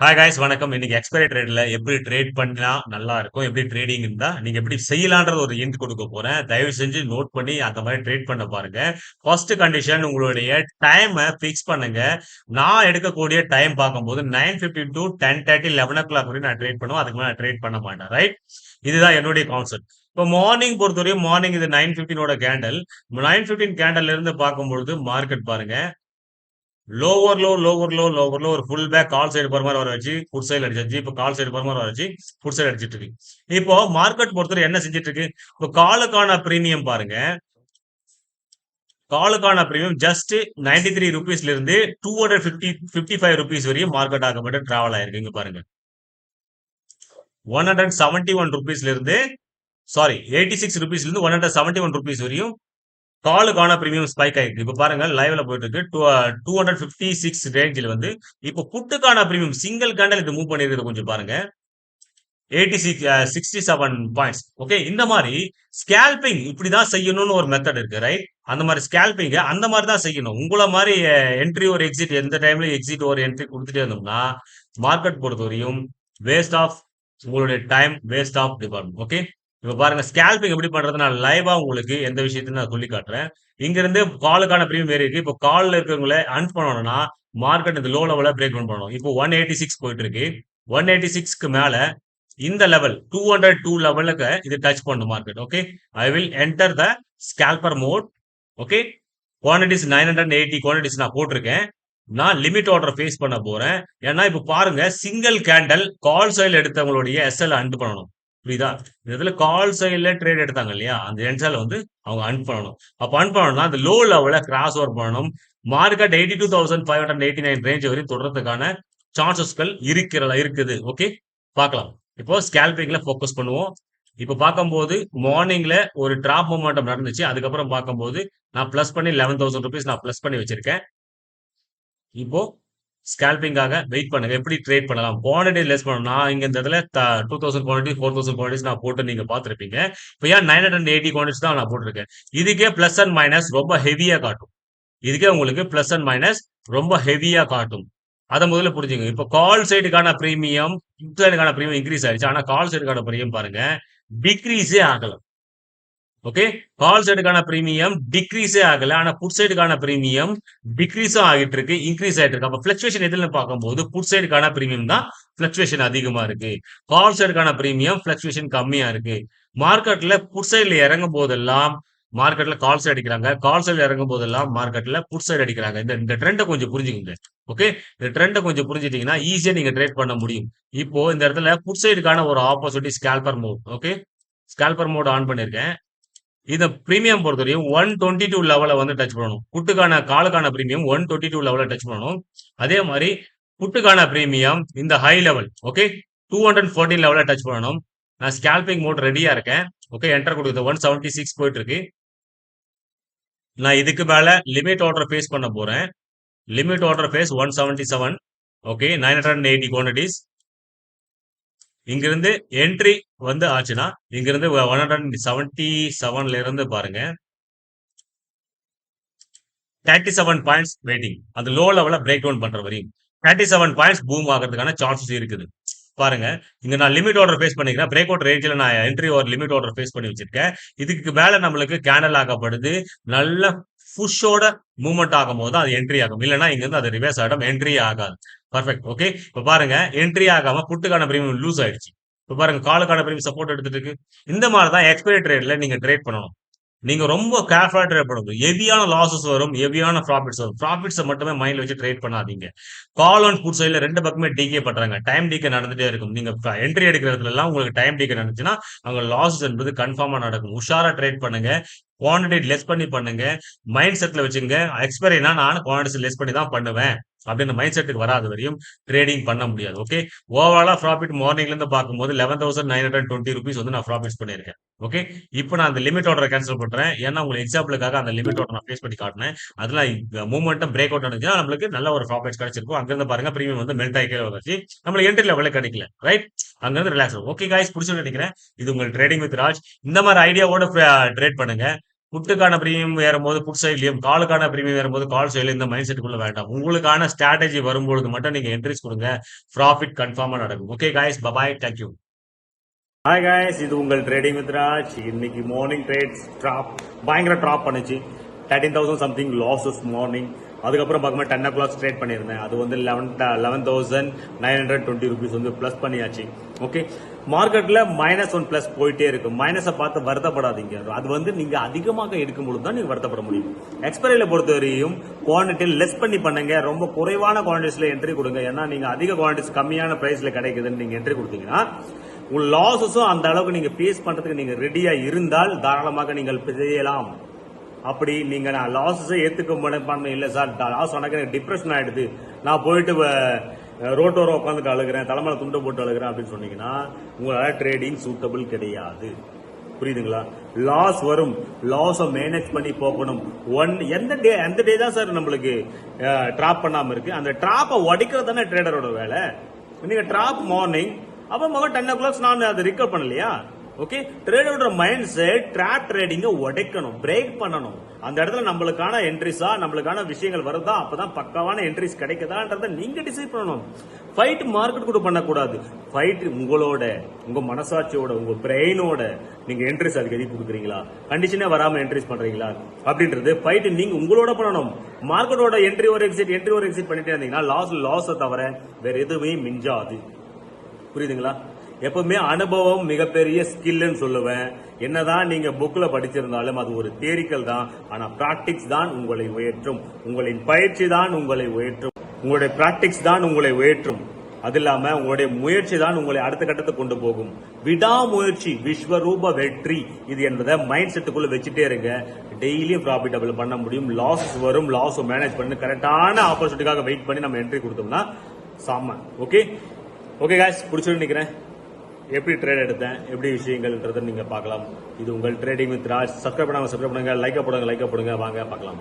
Hi guys வணக்கம். இன்னைக்கு expiry ட்ரேட்ல எப்படி ட்ரேட் பண்ணா நல்லா இருக்கும், எப்படி ட்ரேடிங் இருந்தா நீங்க எப்படி செய்யலான்றது ஒரு ஹிண்ட் கொடுக்க போறேன். தயவு செஞ்சு நோட் பண்ணி அந்த மாதிரி ட்ரேட் பண்ண பாருங்க. ஃபர்ஸ்ட் கண்டிஷன் உங்களுடைய டைமை ஃபிக்ஸ் பண்ணுங்க. நான் எடுக்கக்கூடிய டைம் பார்க்கும்போது 9:15 டு 10:30 11 o'clock வரையும் நான் ட்ரேட் பண்ணுவேன். அதுக்கு மேலே நான் ட்ரேட் பண்ண மாட்டேன். ரைட், இதுதான் என்னுடைய கான்செப்ட். இப்போ மார்னிங் பொறுத்தவரையும் மார்னிங் இது 9:15 கேண்டல். 9:15 கேண்டல்ல இருந்து பார்க்கும்பொழுது மார்க்கெட் பாருங்க, lower low lower low lower low ஒரு ஃபுல் பேக் கால் சைடு போற மாதிரி வர வச்சு ஃபுட் சைடு அடிச்சாச்சு. இப்போ கால் சைடு போற மாதிரி வர வச்சு ஃபுட் சைடு அடிச்சிட்டு இருக்கு. இப்போ மார்க்கெட் பொறுத்தவரை என்ன செஞ்சிட்டு இருக்கு? இப்போ காலுக்கான பிரீமியம் பாருங்க. காலுக்கான பிரீமியம் ஜஸ்ட் 93 ருபீஸ்ல இருந்து 255 ருபீஸ் வரையும் மார்க்கெட் ஆகப்பட்டு டிராவல் ஆயிருக்கு. இங்க பாருங்க, 171 ருபீஸ்ல இருந்து, சாரி 86 ருபீஸ்ல இருந்து 171 ருபீஸ் வரையும் காலுக்கான பிரீமியம் ஸ்பைக் ஆயிருக்கு. இப்ப பாருங்க லைவ்ல போயிட்டு இருக்கு. 256 ரேஞ்சில் வந்து இப்போ புட்டுக்கான பிரீமியம் சிங்கிள் கேண்டல் இது மூவ் பண்ணிருக்கிறது கொஞ்சம் பாருங்க. 67 பாயிண்ட்ஸ். ஓகே, இந்த மாதிரி ஸ்கேல்பிங் இப்படிதான் செய்யணும்னு ஒரு மெத்தட் இருக்கு. ரைட், அந்த மாதிரி ஸ்கேல்பிங்க அந்த மாதிரி தான் செய்யணும். உங்களை மாதிரி என்ட்ரி ஒரு எக்ஸிட் எந்த டைம்ல எக்ஸிட் ஒரு என்ட்ரி கொடுத்துட்டே இருந்தோம்னா மார்க்கெட் பொறுத்தவரையும் வேஸ்ட் ஆஃப் உங்களுடைய time, waste of department. Okay, இப்ப பாருங்க ஸ்கேல்பிங் எப்படி பண்றது நான் லைவா உங்களுக்கு எந்த விஷயத்தையும் நான் சொல்லி காட்டுறேன். இங்க இருந்து காலுக்கான பிரீமியம் ஏறி இருக்கு. இப்போ கால்ல இருக்கவங்களை அர்ன் பண்ணணும்னா மார்க்கெட் இந்த லோ லெவல பிரேக் டவுன் பண்ணணும். இப்போ 186 போயிட்டு இருக்கு. 186க்கு மேல இந்த லெவல் 202 லெவலுக்கு இது டச் பண்ணும் market. Okay, I will enter the scalper mode. Okay, quantities 980 quantities நான் போட்டிருக்கேன். நான் லிமிட் ஆர்டர் ஃபேஸ் பண்ண போறேன். ஏன்னா இப்ப பாருங்க சிங்கிள் கேண்டல் கால் சைல் எடுத்தவங்களுடைய எஸ்எல் அண்ட் பண்ணணும். புரியுதா? இந்த இடத்துல கால் சைட்ல ட்ரேட் எடுத்தாங்க இல்லையா, அந்த என்எஸ்எல் வந்து அவங்க அன் பண்ணணும். அப்ப அன் பண்ணணும்னா அந்த லோ லெவல கிராஸ் ஓவர் பண்ணணும். மார்க்கெட் 82,589 ரேஞ்ச் வரையும் தொடர்றதுக்கான சான்சஸ்கள் இருக்குது. ஓகே, பார்க்கலாம். இப்போ ஸ்கேல்பிங்ல ஃபோக்கஸ் பண்ணுவோம். இப்போ பார்க்கும்போது மார்னிங்ல ஒரு டிராப் மொமெண்டம் நடந்துச்சு. அதுக்கப்புறம் பார்க்கும்போது நான் பிளஸ் பண்ணி 11,000 ருபீஸ் நான் பிளஸ் பண்ணி வச்சிருக்கேன். இப்போ ஸ்கேல்பிங்காக வெயிட் பண்ணுங்க. எப்படி ட்ரேட் பண்ணலாம்? குவான்டிட்டி லெஸ் பண்ணணும். நான் இங்க இந்த இடத்துல 2000 குவான்டிட்டி 4000 குவான்டிட்டிஸ் நான் போட்டு நீங்க பார்த்திருப்பீங்க. இப்போ ஏன் 980 குவான்டிட்டிஸ் தான் நான் போட்டிருக்கேன். இதுக்கே பிளஸ் அண்ட் மைனஸ் ரொம்ப ஹெவியா காட்டும். இதுக்கே உங்களுக்கு பிளஸ் அண்ட் மைனஸ் ரொம்ப ஹெவியா காட்டும். அத முதல்ல புரிஞ்சுங்க. இப்போ கால் சைடுக்கான பிரீமியம், புட் சைடுக்கான பிரீமியம் இன்கிரீஸ் ஆயிடுச்சு. ஆனா கால் சைடுக்கான பிரீமியம் பாருங்க டிக்ரீஸே ஆகல. ஓகே, கால் சைடுக்கான பிரீமியம் டிக்ரீஸே ஆகல. ஆனா புட் சைடுக்கான பிரீமியம் டிக்ரீஸும் ஆகிட்டு இருக்கு, இன்க்ரீஸ் ஆயிட்டு இருக்கு. அப்ப பிளக்சுவேஷன் எதுல பார்க்கும்போது புட் சைடுக்கான பிரீமியம் தான் பிளக்சுவேஷன் அதிகமா இருக்கு. கால் சைடுக்கான பிரீமியம் பிளக்சுவேஷன் கம்மியா இருக்கு. மார்க்கெட்ல புட் சைடுல இறங்கும் போதெல்லாம் மார்க்கெட்ல கால் சைடு அடிக்கிறாங்க, கால் சைடு இறங்கும் போதெல்லாம் மார்க்கெட்ல புட் சைடு அடிக்கிறாங்க. இந்த இந்த ட்ரெண்டை கொஞ்சம் புரிஞ்சுக்கங்க. ஓகே, இந்த ட்ரெண்டை கொஞ்சம் புரிஞ்சுட்டீங்கன்னா ஈஸியா நீங்க ட்ரேட் பண்ண முடியும். இப்போ இந்த இடத்துல புட் சைடுக்கான ஒரு opposite scalper mode. Okay, scalper mode on பண்ணிருக்கேன். இத பிரீமியம் பொறுத்தவரையும் 122 லெவல வந்து டச் பண்ணணும். புட்டுக்கான காலுக்கான பிரீமியம் 122 லெவல டச் பண்ணணும். அதே மாதிரி புட்டுக்கான பிரீமியம் இந்த ஹை லெவல் ஓகே 214 லெவல டச் பண்ணணும். நான் ஸ்கேல்பிங் மோட் ரெடியா இருக்கேன். ஓகே, என்டர் கொடுக்குது. 176 போயிட்டு இருக்கு. நான் இதுக்கு மேல லிமிட் ஆர்டர் ஃபேஸ் பண்ண போறேன். Limit order place 177. Okay, 980 quantities. இங்கிருந்து என்ட்ரி வந்து ஆச்சுன்னா இங்கிருந்து 177ல இருந்து பாருங்க 37 பாயிண்ட்ஸ் வெயிட்டிங். அது லோ லெவல பிரேக் டவுன் பண்ற வரையும் 37 பாயிண்ட்ஸ் பூம் ஆகிறதுக்கான சான்சஸ் இருக்குது. பாருங்க, இங்க நான் லிமிட் ஆர்டர் ஃபேஸ் பண்ணிக்கிறேன். பிரேக் அவுட் ரேஞ்சில் நான் என்ட்ரி ஒரு லிமிட் ஆர்டர் ஃபேஸ் பண்ணி வச்சிருக்கேன். இதுக்கு மேல நம்மளுக்கு கேண்டல் ஆகப்படுது. நல்ல புஷ்ஷோட மூவ்மெண்ட் ஆகும் போது அது என்ட்ரி ஆகும். இல்லைன்னா இங்க இருந்து அது ரிவர்ஸ் ஆகிடும், என்ட்ரி ஆகாது. பர்ஃபெக்ட். ஓகே, இப்ப பாருங்க என்ட்ரி ஆகாம புட்டுக்கான பிரீமியம் லூஸ் ஆயிடுச்சு. இப்ப பாருங்க காலுக்கான பிரீமியம் சப்போர்ட் எடுத்துட்டு இருக்கு. இந்த மாதிரி தான் எக்ஸ்பைரி ட்ரேட்ல நீங்க ட்ரேட் பண்ணணும். நீங்க ரொம்ப கேர்ஃபுல்லா ட்ரேட் பண்ணணும். ஹெவியான லாசஸ் வரும், ஹெவியான ப்ராஃபிட்ஸ் வரும். ப்ராஃபிட்ஸை மட்டுமே மைண்ட்ல வச்சு ட்ரேட் பண்ணாதீங்க. கால் அண்ட் புட் சைடுல ரெண்டு பக்கமே டிகே பண்றாங்க. டைம் டிகே நடந்துட்டே இருக்கும். நீங்க என்ட்ரி எடுக்கிற இடத்துல எல்லாம் உங்களுக்கு டைம் டிகே நடந்துச்சுன்னா அங்க லாசஸ் என்பது கன்ஃபார்மா நடக்கும். உஷாரா ட்ரேட் பண்ணுங்க. குவான்டிட்டி லெஸ் பண்ணி பண்ணுங்க. மைண்ட் செட்ல வச்சுங்க, எக்ஸ்பைரினா நான் குவான்டிட்டி லெஸ் பண்ணி தான் பண்ணுவேன் அப்படின்னு மைண்ட் செட்டுக்கு வராத வரையும் ட்ரேடிங் பண்ண முடியாது. ஓகே, ஓவராலா ப்ராஃபிட் மார்னிங்ல இருந்து பார்க்கும்போது 11,920 ருபீஸ் வந்து நான் ப்ராஃபிட்ஸ் பண்ணியிருக்கேன். ஓகே, இப்போ நான் அந்த லிமிட் ஆர்டரை கேன்சல் பண்றேன். ஏன்னா உங்களுக்கு எக்ஸாம்பிளுக்காக அந்த லிமிட் ஆர்டர் நான் ஃபேஸ் பண்ணி காட்டினேன். அதெல்லாம் மூவ்மெண்ட்டும் பிரேக் அவுட் ஆனிச்சுன்னா நம்மளுக்கு நல்ல ஒரு ப்ராஃபிட்ஸ் கிடைச்சிருக்கும். அங்கிருந்து பாருங்க பிரீமியம் வந்து மெல்ட் ஆகிக்கே வந்துச்சு. நம்மளுக்கு என்ட்ரி லெவலில் கிடைக்கல. ரைட், அங்கிருந்து ரிலாக்ஸ் ஆகும். ஓகே காய்ஸ், பிடிச்சிருந்து நினைக்கிறேன். இது உங்கள் ட்ரேடிங் வித் ராஜ். இந்த மாதிரி ஐடியாவோட ட்ரேட் பண்ணுங்க. புட்டுக்கான பிரீமியம் ஏறும்போது புட் சைட்லயும், காலுக்கான பிரீமியம் ஏறும்போது கால் சைட்லயும் இந்த மைண்ட் செட்டுக்குள்ள வேண்டாம். உங்களுக்கான ஸ்ட்ராட்டஜி வரும்பொழுது மட்டும் நீங்க என்ட்ரிஸ் குடுங்க. ப்ராஃபிட் கன்ஃபார்மா நடக்கும். Okay guys, bye bye. Thank you. Hi guys, இது உங்கள் ட்ரேடிங் வித் ராஜ். இன்னைக்கு மார்னிங் ட்ரேட்ஸ் பயங்கர ட்ராப் பண்ணுச்சு. 13,000 சம்திங் லாஸஸ் மார்னிங். அதுக்கப்புறம் பார்க்கும்போது 10 o'clock ட்ரேட் பண்ணியிருந்தேன். அது வந்து 11,920 rupees வந்து பிளஸ் பண்ணியாச்சு. ஓகே, மார்க்கெட்ல -1 பிளஸ் போயிட்டே இருக்கு. மைனஸை பார்த்து வருத்தப்படாதீங்க. அது வந்து நீங்க அதிகமாக எடுக்கும்போது தான் நீங்க வருத்தப்பட முடியும். எக்ஸ்பைரியில பொறுத்தவரையும் குவான்டிட்டி லெஸ் பண்ணி பண்ணுங்க. ரொம்ப குறைவான குவான்டிட்டிஸ்ல என்ட்ரி கொடுங்க. ஏன்னா நீங்க அதிக குவான்டிட்டிஸ் கம்மியான பிரைஸ்ல கிடைக்குதுன்னு நீங்க என்ட்ரி கொடுத்தீங்கன்னா உங்க லாஸஸும் அந்த அளவுக்கு நீங்க ஃபேஸ் பண்றதுக்கு நீங்க ரெடியா இருந்தால் தாராளமாக நீங்கள் செய்யலாம். அப்படி நீங்க நான் லாஸஸை ஏத்துக்க மனப்பான்மை இல்லை சார், லாஸ் எனக்கு டிப்ரெஷன் ஆயிடுது, நான் போயிட்டு ரோட்டோர உட்காந்துட்டு அழுகிறேன், தலைமையில துண்டு போட்டு அழுகிறேன் அப்படின்னு சொன்னீங்கன்னா உங்களால ட்ரேடிங் சூட்டபிள் கிடையாது. புரியுதுங்களா? லாஸ் வரும், லாஸை மேனேஜ் பண்ணி போகணும். எந்த டே தான் சார் நம்மளுக்கு டிராப் பண்ணாம இருக்கு? அந்த டிராப்பை உடைக்கிறது தானே ட்ரேடரோட வேலை. நீங்க டிராப் மார்னிங் அப்ப மகன் 10 o'clock நான் அதை ரிகவர் பண்ணலையா? ஓகே, ட்ரேடரோட மைண்ட் செட் ட்ராப் ட்ரேடிங்க உடைக்கணும், பிரேக் பண்ணணும். அந்த இடத்துல நம்மளுக்கான என்ட்ரிஸா நம்மளுக்கான விஷயங்கள் வருதா, அப்பதான் பக்காவான என்ட்ரிஸ் கிடைக்குதான்றத நீங்க டிசைட் பண்ணணும். ஃபைட் மார்க்கெட் கூட பண்ணக்கூடாது. ஃபைட் உங்க மனசாட்சியோட, உங்க பிரெயினோட நீங்க என்ட்ரிஸ் அதுக்கு எதிர்ப்பு கொடுக்குறீங்களா, கண்டிஷனே வராம என்ட்ரிஸ் பண்றீங்களா அப்படின்றது ஃபைட் நீங்க உங்களோட பண்ணணும். மார்க்கெட்டோட என்ட்ரி ஒரு எக்ஸிட் பண்ணிட்டே இருந்தீங்கன்னா லாஸை தவிர வேற எதுவுமே மிஞ்சாது. புரியுதுங்களா? எப்பவுமே அனுபவம் மிகப்பெரிய ஸ்கில்னு சொல்லுவேன். என்னதான் நீங்க புக்ல படிச்சிருந்தாலும் அது ஒரு தியரிக்கல் தான். ஆனா பிராக்டிக்ஸ் தான் உங்களை உயர்த்தும். உங்களின் பயிற்சி தான் உங்களை உயர்த்தும். உங்களுடைய பிராக்டிக்ஸ் தான் உங்களை உயர்த்தும். அது இல்லாம உங்களுடைய முயற்சி தான் உங்களை அடுத்த கட்டத்துக்கு கொண்டு போகும். விடாமுயற்சி விஸ்வரூப வெற்றி இது என்பதை மைண்ட் செட்டுக்குள்ள வச்சுட்டே இருங்க. டெய்லியும் ப்ராஃபிட்டபிள் பண்ண முடியும். லாஸ் வரும், லாஸ் மேனேஜ் பண்ணி கரெக்டான ஆப்பர்ச்சுனிட்டிக்காக வெயிட் பண்ணி நம்ம என்ட்ரி கொடுத்தோம்னா சாம. ஓகே காய்ஸ், பிடிச்சிருந்து நினைக்கிறேன். எப்படி ட்ரேட் எடுத்தேன், எப்படி விஷயங்கள்ன்றதை நீங்க பார்க்கலாம். இது உங்கள் ட்ரேடிங் வித் ராஜ். சப்ஸ்கிரைப் பண்ணுங்க, லைக் போடுங்க. வாங்க பார்க்கலாம்.